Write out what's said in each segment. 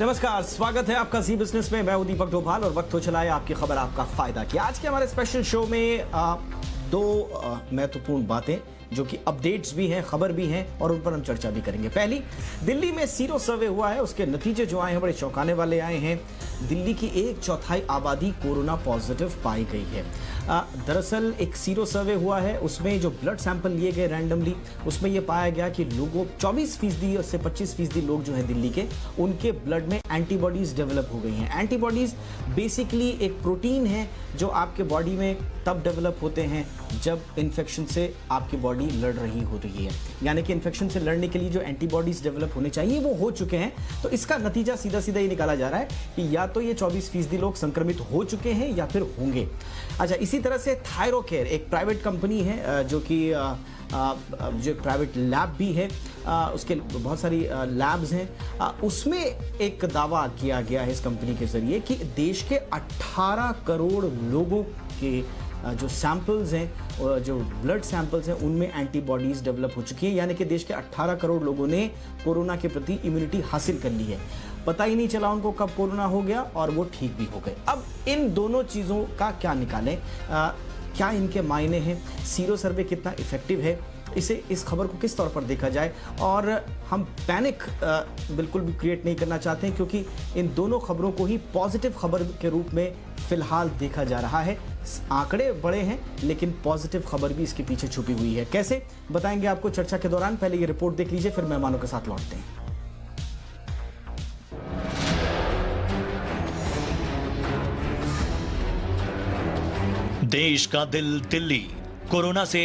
नमस्कार, स्वागत है आपका जी बिजनेस में। मैं हूं दीपक डोभाल और वक्त हो चला है आपकी खबर आपका फायदा की। आज के हमारे स्पेशल शो में दो महत्वपूर्ण बातें जो कि अपडेट्स भी हैं, खबर भी हैं और उन पर हम चर्चा भी करेंगे। पहली, दिल्ली में सीरो सर्वे हुआ है, उसके नतीजे जो आए हैं बड़े चौंकाने वाले आए हैं। दिल्ली की 1/4 आबादी कोरोना पॉजिटिव पाई गई है। दरअसल एक सीरो सर्वे हुआ है, उसमें जो ब्लड सैंपल लिए गए रैंडमली, उसमें यह पाया गया कि लोगों 24% से 25% लोग जो हैं दिल्ली के, उनके ब्लड में एंटीबॉडीज डेवलप हो गई हैं। एंटीबॉडीज बेसिकली एक प्रोटीन है जो आपके बॉडी में तब डेवलप होते हैं जब इन्फेक्शन से आपकी बॉडी लड़ रही होती है, यानी कि इन्फेक्शन से लड़ने के लिए जो एंटीबॉडीज डेवलप होने चाहिए वो हो चुके हैं। तो इसका नतीजा सीधा सीधा ये निकाला जा रहा है कि या तो ये 24% लोग संक्रमित हो चुके हैं या फिर होंगे। अच्छा, इसी तरह से थायरोकेयर एक प्राइवेट कंपनी है जो कि जो प्राइवेट लैब भी है, उसके बहुत सारी लैब्स हैं, उसमें एक दावा किया गया है इस कंपनी के जरिए कि देश के 18 करोड़ लोगों के जो सैंपल्स हैं, जो ब्लड सैंपल्स हैं, उनमें एंटीबॉडीज डेवलप हो चुकी है, यानी कि देश के 18 करोड़ लोगों ने कोरोना के प्रति इम्यूनिटी हासिल कर ली है। पता ही नहीं चला उनको कब कोरोना हो गया और वो ठीक भी हो गए। अब इन दोनों चीज़ों का क्या निकालें, क्या इनके मायने हैं, सीरो सर्वे कितना इफेक्टिव है, इस खबर को किस तौर पर देखा जाए। और हम पैनिक बिल्कुल भी क्रिएट नहीं करना चाहते हैं, क्योंकि इन दोनों खबरों को ही पॉजिटिव खबर के रूप में फिलहाल देखा जा रहा है। आंकड़े बड़े हैं लेकिन पॉजिटिव खबर भी इसके पीछे छुपी हुई है। कैसे बताएंगे आपको चर्चा के दौरान। पहले ये रिपोर्ट देख लीजिए, फिर मेहमानों के साथ लौटते हैं। देश का दिल दिल्ली कोरोना से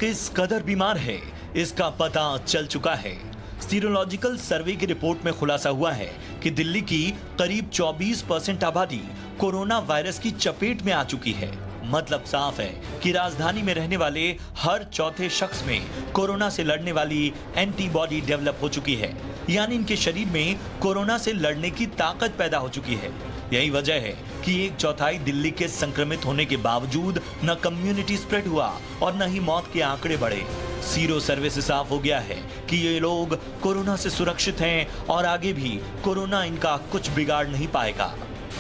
किस कदर बीमार है, इसका पता चल चुका है। सीरोलॉजिकल सर्वे की रिपोर्ट में खुलासा हुआ है कि दिल्ली की करीब 24% आबादी कोरोना वायरस की चपेट में आ चुकी है। मतलब साफ है कि राजधानी में रहने वाले हर चौथे शख्स में कोरोना से लड़ने वाली एंटीबॉडी डेवलप हो चुकी है, यानी इनके शरीर में कोरोना से लड़ने की ताकत पैदा हो चुकी है। यही वजह है कि 1/4 दिल्ली के संक्रमित होने के बावजूद न कम्युनिटी स्प्रेड हुआ और न ही मौत के आंकड़े बढ़े। सीरो सर्वे से साफ हो गया है कि ये लोग कोरोना से सुरक्षित हैं और आगे भी कोरोना इनका कुछ बिगाड़ नहीं पाएगा।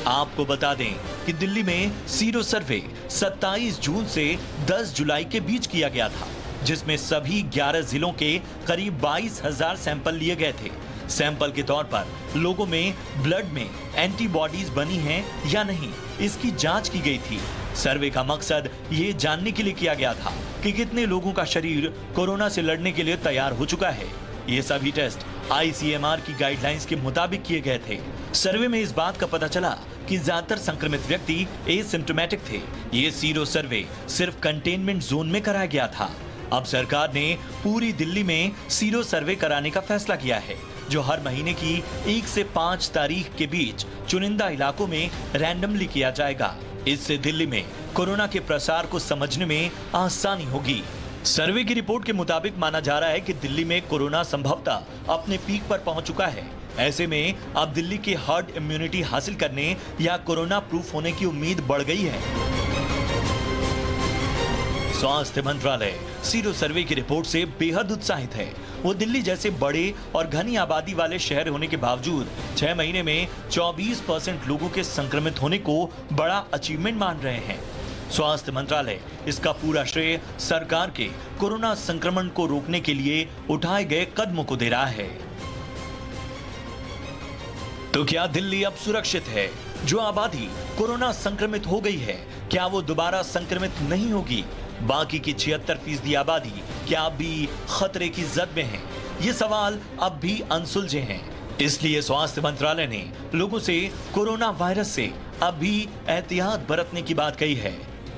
आपको बता दें कि दिल्ली में सीरो सर्वे 27 जून से 10 जुलाई के बीच किया गया था, जिसमें सभी 11 जिलों के करीब 22,000 सैंपल लिए गए थे। सैंपल के तौर पर लोगों में ब्लड में एंटीबॉडीज बनी हैं या नहीं, इसकी जांच की गई थी। सर्वे का मकसद ये जानने के लिए किया गया था कि कितने लोगों का शरीर कोरोना से लड़ने के लिए तैयार हो चुका है। ये सभी टेस्ट ICMR की गाइडलाइंस के मुताबिक किए गए थे। सर्वे में इस बात का पता चला कि ज्यादातर संक्रमित व्यक्ति एसिम्प्टोमेटिक थे। ये सीरो सर्वे सिर्फ कंटेनमेंट जोन में कराया गया था। अब सरकार ने पूरी दिल्ली में सीरो सर्वे कराने का फैसला किया है, जो हर महीने की 1 से 5 तारीख के बीच चुनिंदा इलाकों में रैंडमली किया जाएगा। इससे दिल्ली में कोरोना के प्रसार को समझने में आसानी होगी। सर्वे की रिपोर्ट के मुताबिक माना जा रहा है कि दिल्ली में कोरोना संभवतः अपने पीक पर पहुंच चुका है। ऐसे में अब दिल्ली की हर्ड इम्यूनिटी हासिल करने या कोरोना प्रूफ होने की उम्मीद बढ़ गई है। स्वास्थ्य मंत्रालय सीरो सर्वे की रिपोर्ट से बेहद उत्साहित है। वो दिल्ली जैसे बड़े और घनी आबादी वाले शहर होने के बावजूद 6 महीने में 24% लोगों के संक्रमित होने को बड़ा अचीवमेंट मान रहे हैं। स्वास्थ्य मंत्रालय इसका पूरा श्रेय सरकार के कोरोना संक्रमण को रोकने के लिए उठाए गए कदमों को दे रहा है। तो क्या दिल्ली अब सुरक्षित है? जो आबादी कोरोना संक्रमित हो गई है, क्या वो दोबारा संक्रमित नहीं होगी? बाकी की 76% आबादी क्या अब भी खतरे की जद में है? ये सवाल अब भी अनसुलझे हैं। इसलिए स्वास्थ्य मंत्रालय ने लोगों से कोरोना वायरस से अब भी एहतियात बरतने की बात कही है।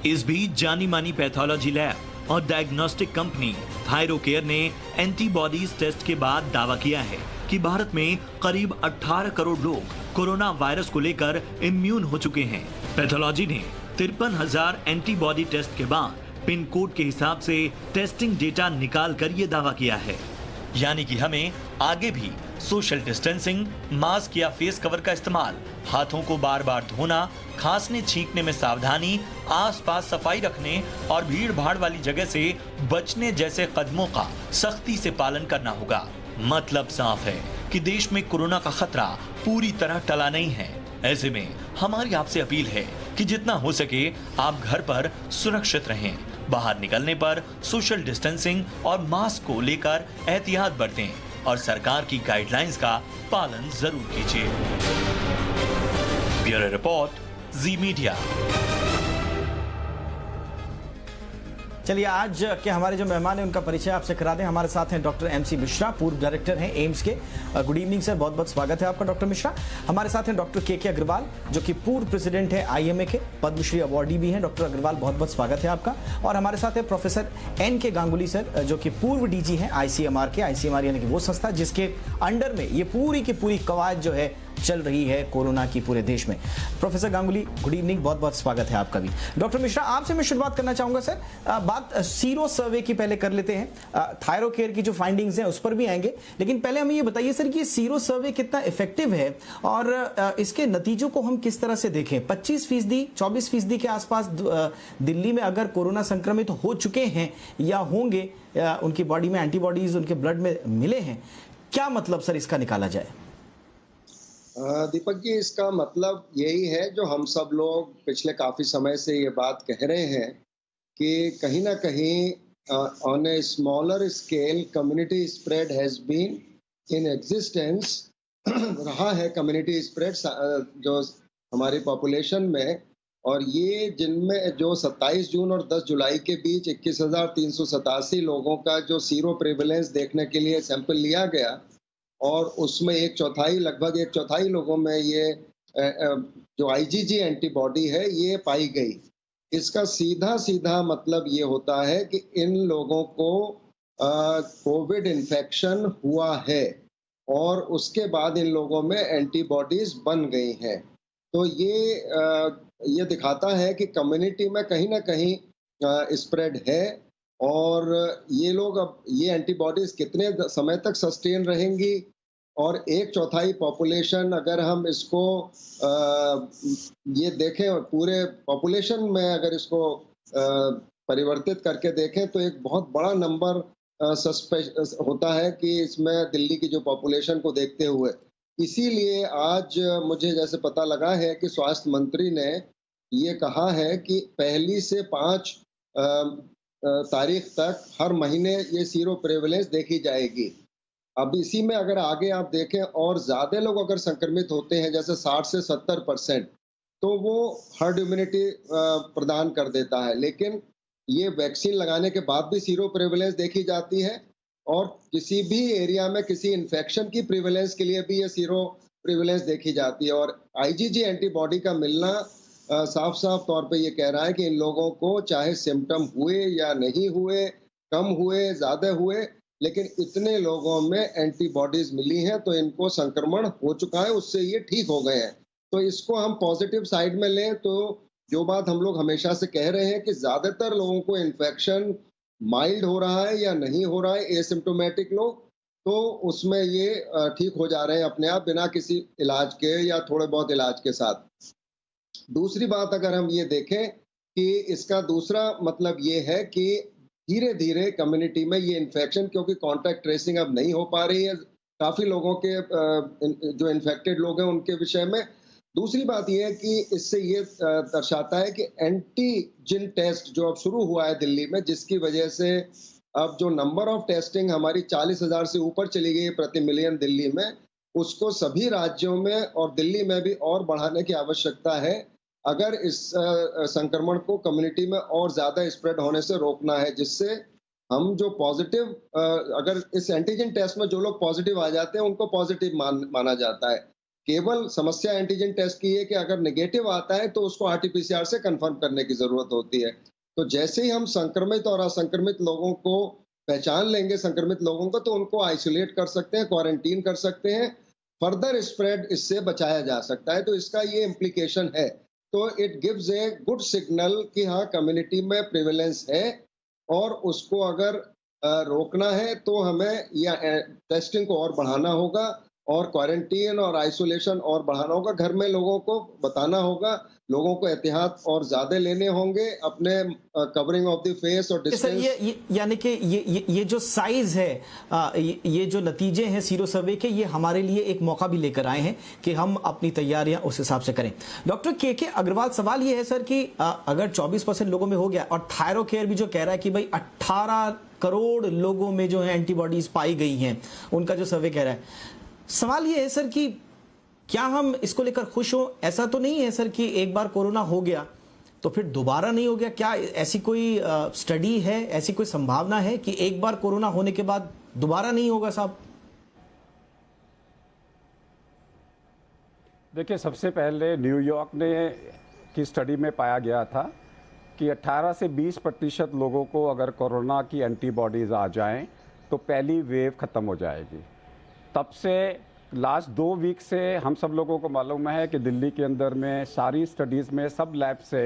इस बीच जानी मानी पैथोलॉजी लैब और डायग्नोस्टिक कंपनी थायरोकेयर ने एंटीबॉडीज टेस्ट के बाद दावा किया है कि भारत में करीब 18 करोड़ लोग कोरोना वायरस को लेकर इम्यून हो चुके हैं। पैथोलॉजी ने 53,000 एंटीबॉडी टेस्ट के बाद पिन कोड के हिसाब से टेस्टिंग डेटा निकाल कर ये दावा किया है, यानी कि हमें आगे भी सोशल डिस्टेंसिंग, मास्क या फेस कवर का इस्तेमाल, हाथों को बार बार धोना, खांसने छींकने में सावधानी, आसपास सफाई रखने और भीड़ भाड़ वाली जगह से बचने जैसे कदमों का सख्ती से पालन करना होगा। मतलब साफ है कि देश में कोरोना का खतरा पूरी तरह टला नहीं है। ऐसे में हमारी आपसे अपील है कि जितना हो सके आप घर पर सुरक्षित रहें। बाहर निकलने पर सोशल डिस्टेंसिंग और मास्क को लेकर एहतियात बरतें और सरकार की गाइडलाइंस का पालन जरूर कीजिए। ब्यूरो रिपोर्ट, जी मीडिया। चलिए आज के हमारे जो मेहमान हैं उनका परिचय आपसे करा दें। हमारे साथ हैं डॉक्टर एमसी मिश्रा, पूर्व डायरेक्टर हैं एम्स के। गुड इवनिंग सर, बहुत बहुत स्वागत है आपका डॉक्टर मिश्रा। हमारे साथ हैं डॉक्टर के अग्रवाल, जो कि पूर्व प्रेसिडेंट है आईएमए के, पद्मश्री अवार्डी भी हैं। डॉक्टर अग्रवाल, बहुत बहुत स्वागत है आपका। और हमारे साथ है प्रोफेसर एन के गांगुली सर, जो कि पूर्व डीजी हैं आईसीएमआर के। आईसीएमआर यानी कि वो संस्था जिसके अंडर में ये पूरी की पूरी कवायद जो है चल रही है कोरोना की पूरे देश में। प्रोफेसर गांगुली, गुड इवनिंग, बहुत बहुत स्वागत है आपका भी। डॉक्टर मिश्रा, आपसे मैं शुरुआत करना चाहूंगा सर। बात सीरो सर्वे की पहले कर लेते हैं। थायरोकेयर की जो फाइंडिंग्स हैं उस पर भी आएंगे, लेकिन पहले हमें ये बताइए सर कि सीरो सर्वे कितना इफेक्टिव है और इसके नतीजों को हम किस तरह से देखें। 25%, 24% के आसपास दिल्ली में अगर कोरोना संक्रमित हो चुके हैं या होंगे, उनकी बॉडी में एंटीबॉडीज उनके ब्लड में मिले हैं, क्या मतलब सर इसका निकाला जाए? दीपक जी, इसका मतलब यही है जो हम सब लोग पिछले काफ़ी समय से ये बात कह रहे हैं कि कहीं ना कहीं on a smaller scale community spread has been in existence रहा है। कम्युनिटी स्प्रेड जो हमारी पॉपुलेशन में, और ये जिनमें जो 27 जून और 10 जुलाई के बीच 21,387 लोगों का जो सीरो प्रेवलेंस देखने के लिए सैंपल लिया गया, और उसमें लगभग एक चौथाई लोगों में ये जो आईजीजी एंटीबॉडी है ये पाई गई। इसका सीधा मतलब ये होता है कि इन लोगों को कोविड इन्फेक्शन हुआ है और उसके बाद इन लोगों में एंटीबॉडीज बन गई हैं। तो ये दिखाता है कि कम्युनिटी में कहीं ना कहीं स्प्रेड है, और ये लोग अब ये एंटीबॉडीज कितने समय तक सस्टेन रहेंगी, और एक चौथाई पॉपुलेशन अगर हम इसको ये देखें पूरे पॉपुलेशन में अगर इसको परिवर्तित करके देखें तो एक बहुत बड़ा नंबर होता है कि इसमें दिल्ली की जो पॉपुलेशन को देखते हुए। इसीलिए आज मुझे जैसे पता लगा है कि स्वास्थ्य मंत्री ने ये कहा है कि 1 से 5 तारीख तक हर महीने ये सीरो प्रेवलेंस देखी जाएगी। अब इसी में अगर आगे आप देखें और ज़्यादा लोग अगर संक्रमित होते हैं, जैसे 60 से 70%, तो वो हर्ड इम्यूनिटी प्रदान कर देता है। लेकिन ये वैक्सीन लगाने के बाद भी सीरो प्रेवलेंस देखी जाती है, और किसी भी एरिया में किसी इन्फेक्शन की प्रेवलेंस के लिए भी ये सीरो प्रेवलेंस देखी जाती है। और आईजीजी एंटीबॉडी का मिलना साफ तौर पे ये कह रहा है कि इन लोगों को चाहे सिम्टम हुए या नहीं हुए, कम हुए, ज़्यादा हुए, लेकिन इतने लोगों में एंटीबॉडीज मिली हैं तो इनको संक्रमण हो चुका है, उससे ये ठीक हो गए हैं। तो इसको हम पॉजिटिव साइड में लें तो जो बात हम लोग हमेशा से कह रहे हैं कि ज़्यादातर लोगों को इन्फेक्शन माइल्ड हो रहा है या नहीं हो रहा है, एसिम्प्टोमेटिक लोग, तो उसमें ये ठीक हो जा रहे हैं अपने आप बिना किसी इलाज के या थोड़े बहुत इलाज के साथ। दूसरी बात अगर हम ये देखें कि इसका दूसरा मतलब ये है कि धीरे धीरे कम्युनिटी में ये इन्फेक्शन, क्योंकि कॉन्टैक्ट ट्रेसिंग अब नहीं हो पा रही है काफ़ी लोगों के जो इन्फेक्टेड लोग हैं उनके विषय में। दूसरी बात ये है कि इससे ये दर्शाता है कि एंटीजन टेस्ट जो अब शुरू हुआ है दिल्ली में, जिसकी वजह से अब जो नंबर ऑफ टेस्टिंग हमारी 40,000 से ऊपर चली गई है प्रति मिलियन दिल्ली में, उसको सभी राज्यों में और दिल्ली में भी और बढ़ाने की आवश्यकता है अगर इस संक्रमण को कम्युनिटी में और ज़्यादा स्प्रेड होने से रोकना है, जिससे हम जो पॉजिटिव अगर इस एंटीजन टेस्ट में जो लोग पॉजिटिव आ जाते हैं उनको पॉजिटिव माना जाता है। केवल समस्या एंटीजन टेस्ट की है कि अगर नेगेटिव आता है तो उसको आरटीपीसीआर से कंफर्म करने की ज़रूरत होती है। तो जैसे ही हम संक्रमित और असंक्रमित लोगों को पहचान लेंगे, संक्रमित लोगों को, तो उनको आइसोलेट कर सकते हैं, क्वारंटीन कर सकते हैं, फर्दर स्प्रेड इससे बचाया जा सकता है। तो इसका ये इम्प्लीकेशन है। तो it gives a good signal कि हाँ, कम्युनिटी में प्रिवेलेंस है और उसको अगर रोकना है तो हमें या टेस्टिंग को और बढ़ाना होगा और क्वारंटीन और आइसोलेशन और बढ़ाना होगा, घर में लोगों को बताना होगा लोगों को एहतियात और ज्यादा लेने होंगे, अपने कवरिंग ऑफ द फेस और सर डिस्टेंस। ये यानी कि ये जो साइज है, ये जो नतीजे हैं सीरो सर्वे के, ये हमारे लिए एक मौका भी लेकर आए हैं कि हम अपनी तैयारियां उस हिसाब से करें। डॉक्टर के अग्रवाल, सवाल ये है सर कि अगर 24% लोगों में हो गया और थायरो केयर भी जो कह रहा है कि भाई 18 करोड़ लोगों में जो है एंटीबॉडीज पाई गई हैं, उनका जो सर्वे कह रहा है, सवाल ये है सर कि क्या हम इसको लेकर खुश हो? ऐसा तो नहीं है सर कि एक बार कोरोना हो गया तो फिर दोबारा नहीं हो गया? क्या ऐसी कोई स्टडी है, ऐसी कोई संभावना है कि एक बार कोरोना होने के बाद दोबारा नहीं होगा साहब? देखिए, सबसे पहले न्यूयॉर्क ने की स्टडी में पाया गया था कि 18 से 20% लोगों को अगर कोरोना की एंटीबॉडीज़ आ जाएं तो पहली वेव ख़त्म हो जाएगी। तब से लास्ट 2 वीक से हम सब लोगों को मालूम है कि दिल्ली के अंदर में सारी स्टडीज़ में सब लैब से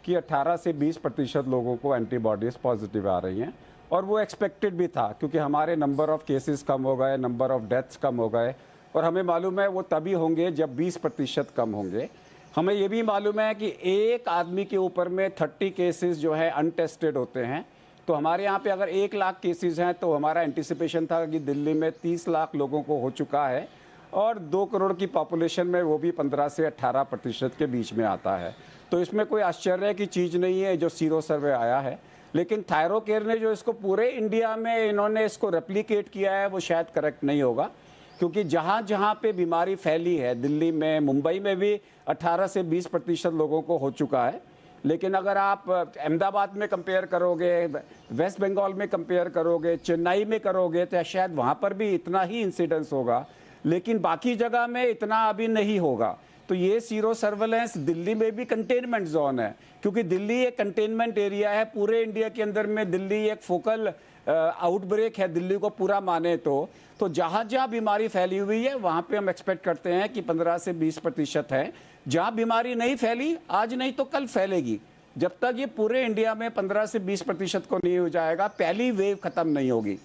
कि 18 से 20% लोगों को एंटीबॉडीज़ पॉजिटिव आ रही हैं, और वो एक्सपेक्टेड भी था क्योंकि हमारे नंबर ऑफ़ केसेस कम हो गए, नंबर ऑफ़ डेथ्स कम हो गए, और हमें मालूम है वो तभी होंगे जब 20% कम होंगे। हमें ये भी मालूम है कि एक आदमी के ऊपर में 30 केसेस जो है अनटेस्टेड होते हैं। तो हमारे यहाँ पे अगर 1 लाख केसेस हैं तो हमारा एंटिसिपेशन था कि दिल्ली में 30 लाख लोगों को हो चुका है, और 2 करोड़ की पॉपुलेशन में वो भी 15 से 18% के बीच में आता है। तो इसमें कोई आश्चर्य की चीज़ नहीं है जो सीरो सर्वे आया है। लेकिन थायरो केयर ने जो इसको पूरे इंडिया में इन्होंने इसको रेप्लिकेट किया है वो शायद करेक्ट नहीं होगा, क्योंकि जहाँ जहाँ पे बीमारी फैली है, दिल्ली में, मुंबई में भी 18 से 20% लोगों को हो चुका है। लेकिन अगर आप अहमदाबाद में कंपेयर करोगे, वेस्ट बंगाल में कंपेयर करोगे, चेन्नई में करोगे, तो शायद वहाँ पर भी इतना ही इंसिडेंस होगा, लेकिन बाकी जगह में इतना अभी नहीं होगा। तो ये सीरो सर्वेलेंस दिल्ली में भी कंटेनमेंट जोन है, क्योंकि दिल्ली एक कंटेनमेंट एरिया है। पूरे इंडिया के अंदर में दिल्ली एक फोकल आउटब्रेक है, दिल्ली को पूरा माने तो जहाँ जहाँ बीमारी फैली हुई है वहाँ पे हम एक्सपेक्ट करते हैं कि 15 से 20% है। जहाँ बीमारी नहीं फैली, आज नहीं तो कल फैलेगी। जब तक ये पूरे इंडिया में 15 से 20% को नहीं हो जाएगा, पहली वेव खत्म नहीं होगी।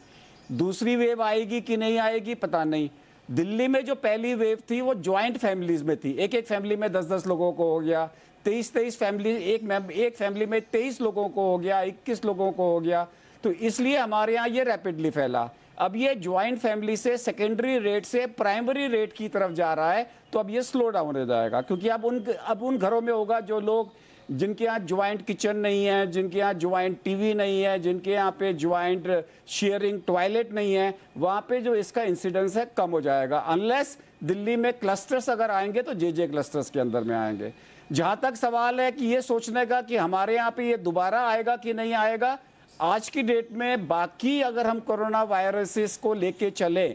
दूसरी वेव आएगी कि नहीं आएगी पता नहीं। दिल्ली में जो पहली वेव थी वो ज्वाइंट फैमिलीज में थी, एक फैमिली में 10-10 लोगों को हो गया, 23 फैमिली, एक फैमिली में 23 लोगों को हो गया, 21 लोगों को हो गया। तो इसलिए हमारे यहाँ ये रैपिडली फैला। अब ये ज्वाइंट फैमिली से सेकेंडरी रेट से प्राइमरी रेट की तरफ जा रहा है, तो अब ये स्लो डाउन हो जाएगा, क्योंकि अब उन घरों में होगा जो लोग जिनके यहाँ ज्वाइंट किचन नहीं है, जिनके यहाँ ज्वाइंट टीवी नहीं है, जिनके यहाँ पे ज्वाइंट शेयरिंग टॉयलेट नहीं है, वहाँ पे जो इसका इंसिडेंस है कम हो जाएगा। अनलेस दिल्ली में क्लस्टर्स अगर आएंगे तो जे क्लस्टर्स के अंदर में आएंगे। जहाँ तक सवाल है कि ये सोचने का कि हमारे यहाँ पे ये दोबारा आएगा कि नहीं आएगा, आज की डेट में बाकी अगर हम कोरोना वायरसेस को लेके चले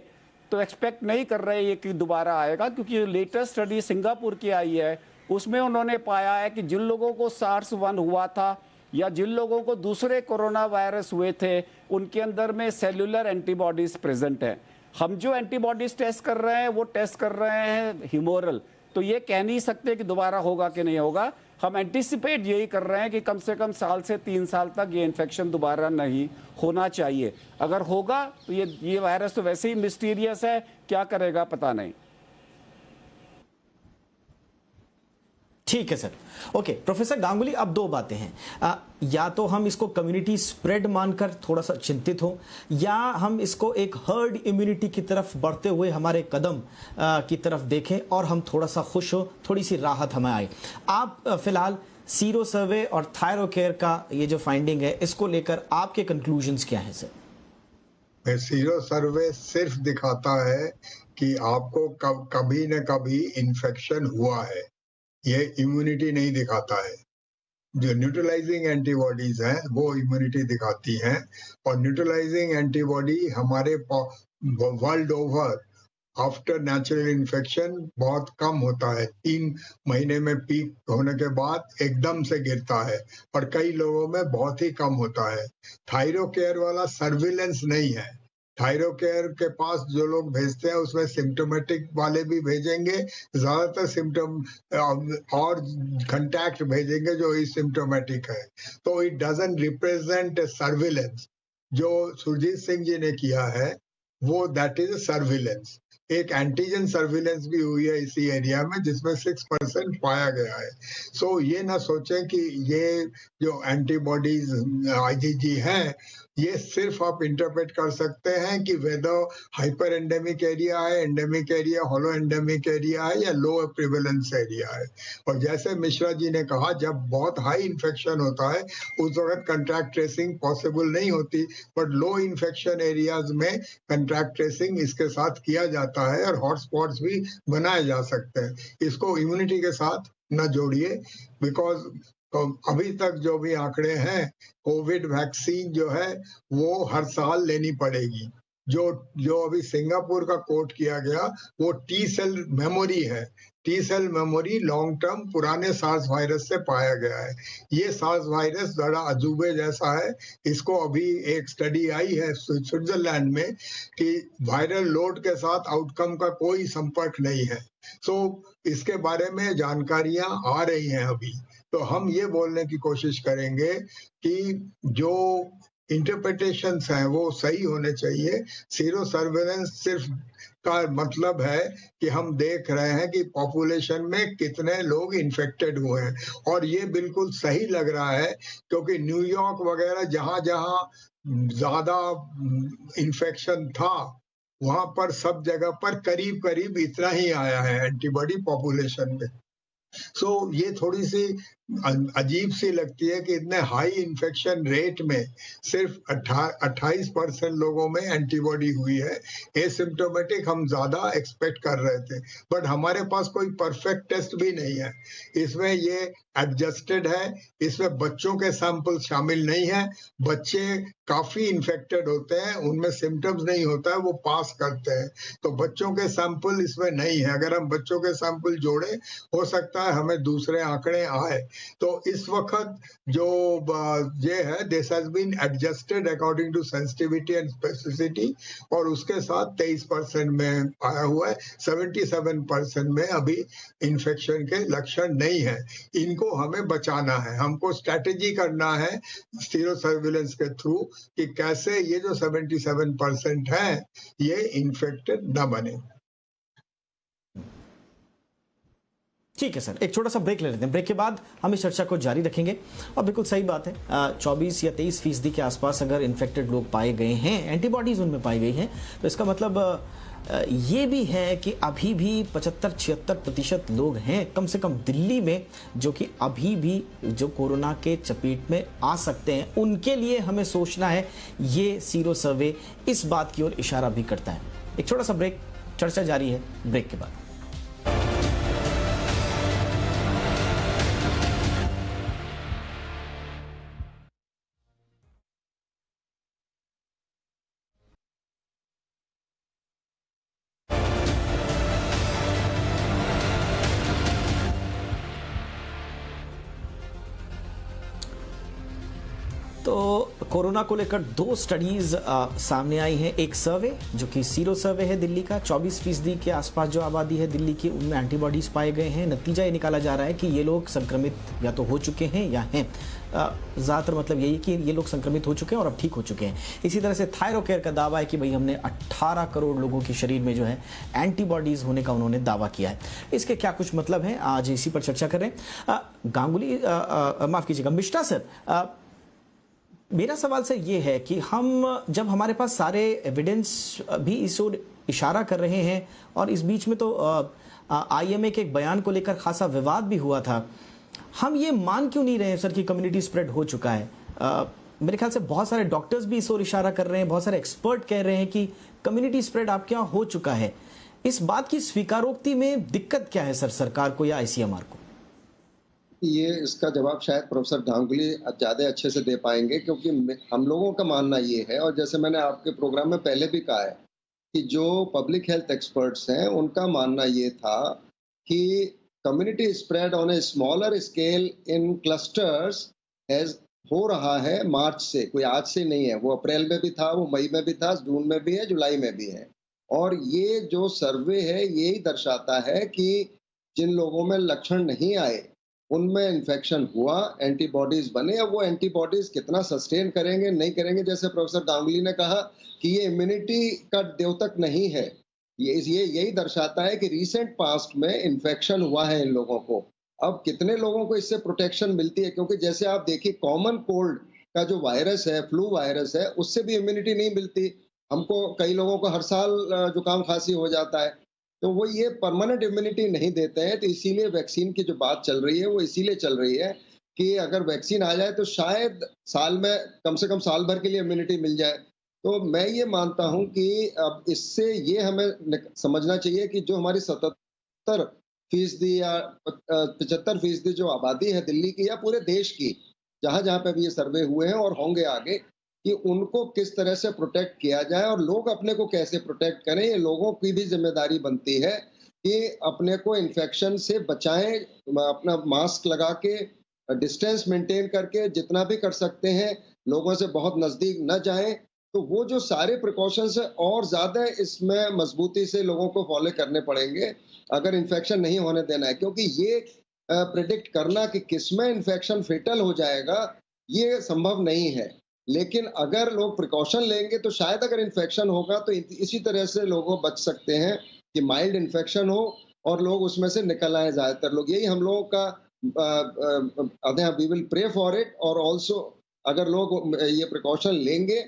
तो एक्सपेक्ट नहीं कर रहे ये कि दोबारा आएगा, क्योंकि लेटेस्ट स्टडी सिंगापुर की आई है, उसमें उन्होंने पाया है कि जिन लोगों को SARS-1 हुआ था या जिन लोगों को दूसरे कोरोना वायरस हुए थे, उनके अंदर में सेलुलर एंटीबॉडीज प्रेजेंट है। हम जो एंटीबॉडीज टेस्ट कर रहे हैं वो टेस्ट कर रहे हैं ह्यूमोरल, तो ये कह नहीं सकते कि दोबारा होगा कि नहीं होगा। हम एंटिसिपेट यही कर रहे हैं कि कम से कम साल से 3 साल तक ये इन्फेक्शन दोबारा नहीं होना चाहिए। अगर होगा तो ये वायरस तो वैसे ही मिस्टीरियस है, क्या करेगा पता नहीं। ठीक है सर। ओके प्रोफेसर गांगुली, अब 2 बातें हैं। या तो हम इसको कम्युनिटी स्प्रेड मानकर थोड़ा सा चिंतित हो, या हम इसको एक हर्ड इम्यूनिटी की तरफ बढ़ते हुए हमारे कदम की तरफ देखें और हम थोड़ा सा खुश हो, थोड़ी सी राहत हमें आए। आप फिलहाल सीरो सर्वे और थायरो केयर का ये जो फाइंडिंग है, इसको लेकर आपके कंक्लूजन्स क्या है सर? सीरो सर्वे सिर्फ दिखाता है कि आपको कभी न कभी इन्फेक्शन हुआ है, ये इम्यूनिटी नहीं दिखाता है। जो न्यूट्रलाइजिंग एंटीबॉडीज हैं वो इम्यूनिटी दिखाती हैं, और न्यूट्रलाइजिंग एंटीबॉडी हमारे world over after natural infection बहुत कम होता है। 3 महीने में पीक होने के बाद एकदम से गिरता है, और कई लोगों में बहुत ही कम होता है। थायरो केयर वाला सर्विलेंस नहीं है। थायरो केयर के पास जो लोग भेजते हैं उसमें सिम्टोमेटिक वाले भी भेजेंगे, ज्यादातर सिम्टम और कंटैक्ट भेजेंगे जो सिम्टोमेटिक है। तो इट डजंट रिप्रेजेंट सर्विलेंस। जो सुरजीत सिंह जी ने किया है वो दैट इज सर्विलेंस। एक एंटीजन सर्विलेंस भी हुई है इसी एरिया में जिसमें 6% पाया गया है। सो ये ना सोचें कि ये जो एंटीबॉडीज आईजीजी हैं ये सिर्फ आप इंटरप्रेट कर सकते हैं कि वेदर हाइपर एंडेमिक एरिया है, एंडेमिक एरिया, होलो एंडेमिक एरिया है या लो प्रिवेलेंस एरिया है। और जैसे मिश्रा जी ने कहा, जब बहुत हाई इन्फेक्शन होता है उस वक्त कंट्रैक्ट ट्रेसिंग पॉसिबल नहीं होती, बट लो इन्फेक्शन एरियाज में कंट्रैक्ट ट्रेसिंग इसके साथ किया जाता है और हॉटस्पॉट्स भी बनाए जा सकते हैं। इसको इम्यूनिटी के साथ न जोड़िए, बिकॉज अभी तक जो भी आंकड़े हैं, कोविड वैक्सीन जो है वो हर साल लेनी पड़ेगी। जो अभी सिंगापुर का कोट किया गया वो टी सेल मेमोरी है। T cell memory long term पुराने सार्स वायरस से पाया गया है। ये सार्स वायरस बड़ा अजूबे जैसा है। इसको अभी एक स्टडी आई है स्विट्जरलैंड में कि वायरल लोड के साथ आउटकम का कोई संपर्क नहीं है। सो इसके बारे में जानकारियां आ रही हैं अभी। तो हम ये बोलने की कोशिश करेंगे कि जो इंटरप्रिटेशंस हैं वो सही होने चाहिए। सीरो सर्वेलेंस सिर्फ का मतलब है कि हम देख रहे हैं कि पॉपुलेशन में कितने लोग इन्फेक्टेड हुए हैं, और ये बिल्कुल सही लग रहा है क्योंकि न्यूयॉर्क वगैरह जहां जहां ज्यादा इन्फेक्शन था वहां पर सब जगह पर करीब करीब इतना ही आया है एंटीबॉडी पॉपुलेशन में। सो ये थोड़ी सी अजीब सी लगती है कि इतने हाई इन्फेक्शन रेट में सिर्फ 28% लोगों में एंटीबॉडी हुई है। एसिम्प्टोमेटिक हम ज्यादा एक्सपेक्ट कर रहे थे, बट हमारे पास कोई परफेक्ट टेस्ट भी नहीं है। इसमें ये एडजस्टेड है, इसमें बच्चों के सैंपल शामिल नहीं है। बच्चे काफी इन्फेक्टेड होते हैं, उनमें सिम्टम्स नहीं होता है, वो पास करते हैं, तो बच्चों के सैंपल इसमें नहीं है। अगर हम बच्चों के सैंपल जोड़े, हो सकता है हमें दूसरे आंकड़े आए। तो इस वक्त जो ये है, this has been adjusted according to sensitivity and specificity, और उसके साथ 23% में आया हुआ है। 77% में अभी इन्फेक्शन के लक्षण नहीं है। इनको हमें बचाना है, हमको स्ट्रैटेजी करना है सीरो सर्विलेंस के थ्रू कि कैसे ये जो 77% है ये इन्फेक्टेड न बने। ठीक है सर, एक छोटा सा ब्रेक ले लेते हैं। ब्रेक के बाद हम इस चर्चा को जारी रखेंगे। और बिल्कुल सही बात है, 24 या 23% के आसपास अगर इन्फेक्टेड लोग पाए गए हैं, एंटीबॉडीज उनमें पाई गई हैं, तो इसका मतलब ये भी है कि अभी भी 75-76% लोग हैं कम से कम दिल्ली में जो कि अभी भी जो कोरोना के चपेट में आ सकते हैं। उनके लिए हमें सोचना है। ये सीरो सर्वे इस बात की ओर इशारा भी करता है। एक छोटा सा ब्रेक, चर्चा जारी है ब्रेक के बाद। तो कोरोना को लेकर 2 स्टडीज सामने आई हैं। एक सर्वे जो कि सीरो सर्वे है दिल्ली का, 24% के आसपास जो आबादी है दिल्ली की, उनमें एंटीबॉडीज पाए गए हैं। नतीजा ये निकाला जा रहा है कि ये लोग संक्रमित या तो हो चुके हैं या हैं। ज़्यादातर मतलब यही कि ये लोग संक्रमित हो चुके हैं और अब ठीक हो चुके हैं। इसी तरह से थायरोकेयर का दावा है कि भाई हमने 18 करोड़ लोगों के शरीर में जो है एंटीबॉडीज होने का उन्होंने दावा किया है। इसके क्या कुछ मतलब हैं, आज इसी पर चर्चा करें। गांगुली, माफ कीजिएगा, मिश्रा सर, मेरा सवाल सर ये है कि हम जब हमारे पास सारे एविडेंस भी इस ओर इशारा कर रहे हैं, और इस बीच में तो आईएमए के एक बयान को लेकर खासा विवाद भी हुआ था, हम ये मान क्यों नहीं रहे हैं सर कि कम्युनिटी स्प्रेड हो चुका है? मेरे ख्याल से बहुत सारे डॉक्टर्स भी इस ओर इशारा कर रहे हैं, बहुत सारे एक्सपर्ट कह रहे हैं कि कम्युनिटी स्प्रेड आपके यहाँ हो चुका है। इस बात की स्वीकारोक्ति में दिक्कत क्या है सर, सरकार को या आईसीएमआर को? ये इसका जवाब शायद प्रोफेसर गांगुली ज़्यादा अच्छे से दे पाएंगे, क्योंकि हम लोगों का मानना ये है, और जैसे मैंने आपके प्रोग्राम में पहले भी कहा है कि जो पब्लिक हेल्थ एक्सपर्ट्स हैं उनका मानना ये था कि community spread on a smaller scale in clusters हो रहा है मार्च से, कोई आज से नहीं है। वो अप्रैल में भी था, वो मई में भी था, जून में भी है, जुलाई में भी है। और ये जो सर्वे है यही दर्शाता है कि जिन लोगों में लक्षण नहीं आए उनमें इन्फेक्शन हुआ, एंटीबॉडीज बने। अब वो एंटीबॉडीज कितना सस्टेन करेंगे नहीं करेंगे, जैसे प्रोफेसर गांगुली ने कहा कि ये इम्यूनिटी का द्योतक नहीं है, ये यही दर्शाता है कि रिसेंट पास्ट में इन्फेक्शन हुआ है इन लोगों को। अब कितने लोगों को इससे प्रोटेक्शन मिलती है, क्योंकि जैसे आप देखिए कॉमन कोल्ड का जो वायरस है, फ्लू वायरस है, उससे भी इम्यूनिटी नहीं मिलती। हमको कई लोगों को हर साल जुकाम खांसी हो जाता है, तो वो ये परमानेंट इम्यूनिटी नहीं देते हैं। तो इसीलिए वैक्सीन की जो बात चल रही है वो इसीलिए चल रही है कि अगर वैक्सीन आ जाए तो शायद साल में कम से कम साल भर के लिए इम्यूनिटी मिल जाए। तो मैं ये मानता हूँ कि अब इससे ये हमें समझना चाहिए कि जो हमारी 77% या 75% जो आबादी है दिल्ली की या पूरे देश की, जहाँ-जहाँ पे भी ये सर्वे हुए हैं और होंगे आगे, कि उनको किस तरह से प्रोटेक्ट किया जाए और लोग अपने को कैसे प्रोटेक्ट करें, ये लोगों की भी ज़िम्मेदारी बनती है कि अपने को इन्फेक्शन से बचाएँ, अपना मास्क लगा के, डिस्टेंस मेंटेन करके जितना भी कर सकते हैं, लोगों से बहुत नज़दीक न जाएँ। तो वो जो सारे प्रिकॉशंस हैं और ज़्यादा इसमें मज़बूती से लोगों को फ़ॉलो करने पड़ेंगे, अगर इन्फेक्शन नहीं होने देना है। क्योंकि ये प्रेडिक्ट करना कि किसमें इन्फेक्शन फेटल हो जाएगा, ये संभव नहीं है। लेकिन अगर लोग प्रिकॉशन लेंगे तो शायद अगर इन्फेक्शन होगा तो इसी तरह से लोग बच सकते हैं कि माइल्ड इन्फेक्शन हो और लोग उसमें से निकल आएँ ज़्यादातर लोग। यही हम लोगों का we will pray for it. और ऑल्सो अगर लोग ये प्रिकॉशन लेंगे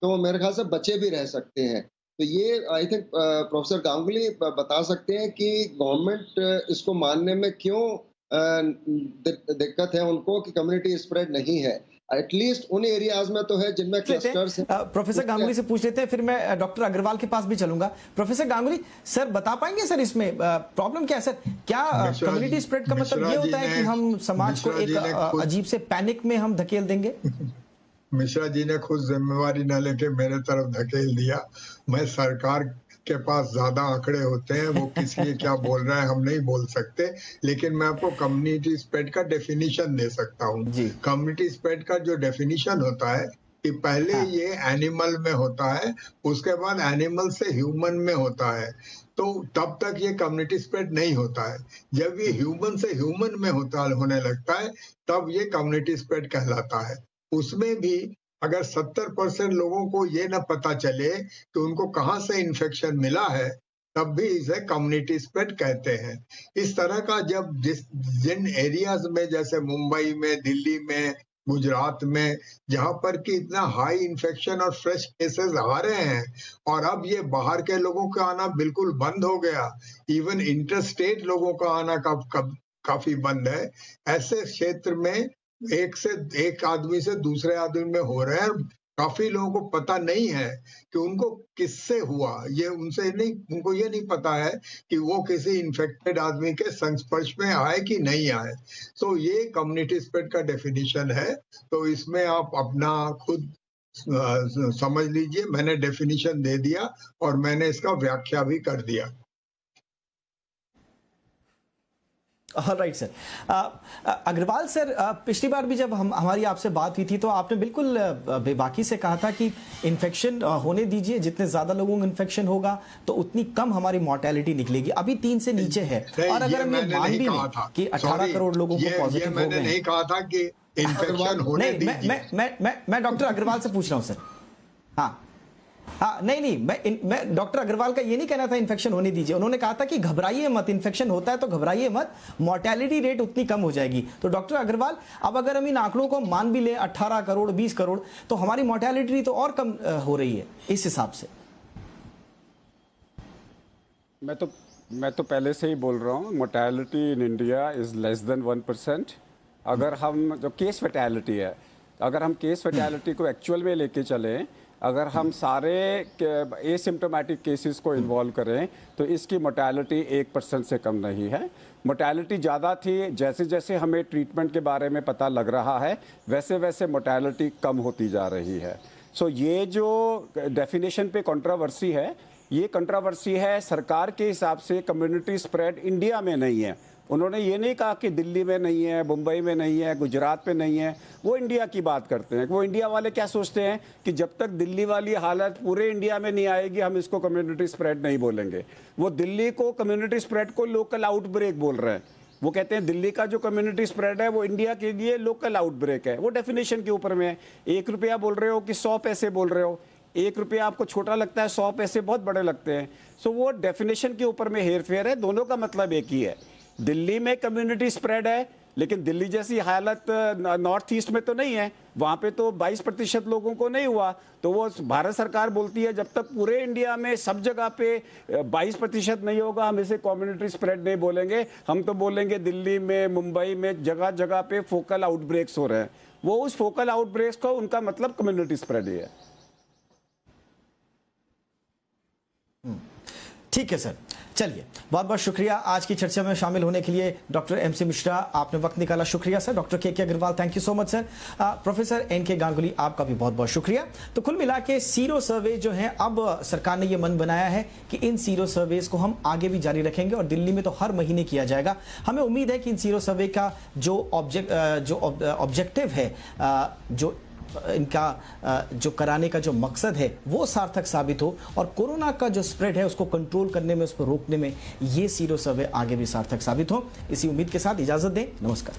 तो मेरे ख्याल से बचे भी रह सकते हैं। तो ये आई थिंक प्रोफेसर गांगुली बता सकते हैं कि गवर्नमेंट इसको मानने में क्यों दिक्कत है उनको कि कम्युनिटी स्प्रेड नहीं है। एटलीस्ट उन एरियाज में तो है जिनमें क्लस्टर्स हैं। प्रोफेसर गांगुली से पूछ लेते हैं, फिर मैं डॉक्टर अग्रवाल के पास भी चलूंगा। प्रोफेसर गांगुली सर बता पाएंगे सर इसमें प्रॉब्लम क्या है सर? क्या कम्युनिटी स्प्रेड का मतलब ये होता है कि हम समाज को एक अजीब से पैनिक में हम धकेल देंगे? मिश्रा जी ने खुद जिम्मेवारी न लेके मेरे तरफ धकेल दिया। मैं सरकार के पास ज्यादा आंकड़े होते हैं, वो किस लिए क्या बोल रहा है हम नहीं बोल सकते, लेकिन मैं आपको कम्युनिटी स्प्रेड का डेफिनेशन दे सकता हूँ। कम्युनिटी स्प्रेड का जो डेफिनेशन होता है कि पहले ये एनिमल में होता है, उसके बाद एनिमल से ह्यूमन में होता है, तो तब तक ये कम्युनिटी स्प्रेड नहीं होता है। जब ये ह्यूमन से ह्यूमन में होने लगता है तब ये कम्युनिटी स्प्रेड कहलाता है। उसमें भी अगर 70% लोगों को ये न पता चले कि उनको कहाँ से इन्फेक्शन मिला है, तब भी इसे कम्युनिटी स्प्रेड कहते हैं। इस तरह का जब जिन एरियाज में जैसे मुंबई में, दिल्ली में, गुजरात में, जहां पर कि इतना हाई इन्फेक्शन और फ्रेश केसेस आ रहे हैं और अब ये बाहर के लोगों का आना बिल्कुल बंद हो गया, इवन इंटरस्टेट लोगों का आना काफी बंद है, ऐसे क्षेत्र में एक आदमी से दूसरे आदमी में हो रहे हैं। काफी लोगों को पता नहीं है कि उनको किससे हुआ, उनको ये नहीं पता है कि वो किसी इन्फेक्टेड आदमी के संस्पर्श में आए कि नहीं आए। तो ये कम्युनिटी स्प्रेड का डेफिनेशन है। तो इसमें आप अपना खुद समझ लीजिए। मैंने डेफिनेशन दे दिया और मैंने इसका व्याख्या भी कर दिया। Right sir. अग्रवाल सर, पिछली बार भी जब हमारी आपसे बात हुई थी तो आपने बिल्कुल बेबाकी से कहा था कि इन्फेक्शन होने दीजिए, जितने ज्यादा लोगों को इन्फेक्शन होगा तो उतनी कम हमारी मॉर्टेलिटी निकलेगी। अभी 3 से नीचे है। और अगर हम ये मान भी लें कि 18 करोड़ लोगों को पॉजिटिव हो गए, मैंने नहीं कहा था कि इन्फेक्शन होने दीजिए। मैं डॉक्टर अग्रवाल से पूछ रहा हूं सर। हाँ, नहीं, मैं डॉक्टर अग्रवाल का ये नहीं कहना था इन्फेक्शन होने दीजिए। उन्होंने कहा था कि घबराइए मत, इन्फेक्शन होता है तो घबराइए मत, मॉर्टेलिटी रेट उतनी कम हो जाएगी। तो डॉक्टर अग्रवाल, अब अगर हम इन आंकड़ों को मान भी ले 18 करोड़ 20 करोड़, तो हमारी मॉर्टेलिटी तो और कम हो रही है इस हिसाब से। मैं तो पहले से ही बोल रहा हूँ, mortality in India is less than 1%। अगर हम जो केस फैटेलिटी है, अगर हम केस फैटेलिटी को एक्चुअल में लेके चलें, अगर हम सारे एसिम्प्टोमेटिक केसेस को इन्वॉल्व करें तो इसकी मोर्टेलिटी 1% से कम नहीं है। मोर्टेलिटी ज़्यादा थी, जैसे जैसे हमें ट्रीटमेंट के बारे में पता लग रहा है वैसे वैसे मोर्टेलिटी कम होती जा रही है। सो ये जो डेफिनेशन पे कंट्रोवर्सी है, ये कंट्रोवर्सी है सरकार के हिसाब से कम्युनिटी स्प्रेड इंडिया में नहीं है। उन्होंने ये नहीं कहा कि दिल्ली में नहीं है, मुंबई में नहीं है, गुजरात में नहीं है, वो इंडिया की बात करते हैं। वो इंडिया वाले क्या सोचते हैं कि जब तक दिल्ली वाली हालत पूरे इंडिया में नहीं आएगी हम इसको कम्युनिटी स्प्रेड नहीं बोलेंगे। वो दिल्ली को कम्युनिटी स्प्रेड को लोकल आउटब्रेक बोल रहे हैं। वो कहते हैं दिल्ली का जो कम्युनिटी स्प्रेड है वो इंडिया के लिए लोकल आउटब्रेक है। वो डेफिनेशन के ऊपर में है। 1 रुपया बोल रहे हो कि 100 पैसे बोल रहे हो, 1 रुपया आपको छोटा लगता है, 100 पैसे बहुत बड़े लगते हैं। सो वो डेफिनेशन के ऊपर में हेर फेर है। दोनों का मतलब एक ही है। दिल्ली में कम्युनिटी स्प्रेड है, लेकिन दिल्ली जैसी हालत नॉर्थ ईस्ट में तो नहीं है। वहां पे तो 22% लोगों को नहीं हुआ। तो वो भारत सरकार बोलती है जब तक पूरे इंडिया में सब जगह पे 22% नहीं होगा हम इसे कम्युनिटी स्प्रेड नहीं बोलेंगे। हम तो बोलेंगे दिल्ली में, मुंबई में जगह जगह पे फोकल आउटब्रेक्स हो रहे हैं। वो उस फोकल आउटब्रेक्स को उनका मतलब कम्युनिटी स्प्रेड ही है। ठीक है सर, चलिए बहुत बहुत शुक्रिया आज की चर्चा में शामिल होने के लिए डॉक्टर MC मिश्रा, आपने वक्त निकाला, शुक्रिया sir. Doctor KK Agrawal, thank you so much sir. Professor NK Ganguly, आपका भी बहुत बहुत शुक्रिया। तो कुल मिला के सीरो सर्वे जो है, अब सरकार ने ये मन बनाया है कि इन सीरो सर्वेज को हम आगे भी जारी रखेंगे और दिल्ली में तो हर महीने किया जाएगा। हमें उम्मीद है कि इन सीरो सर्वे का जो ऑब्जेक्टिव है, जो इनका जो कराने का जो मकसद है वो सार्थक साबित हो और कोरोना का जो स्प्रेड है उसको कंट्रोल करने में, उसको रोकने में ये सीरो सर्वे आगे भी सार्थक साबित हो। इसी उम्मीद के साथ इजाजत दें, नमस्कार।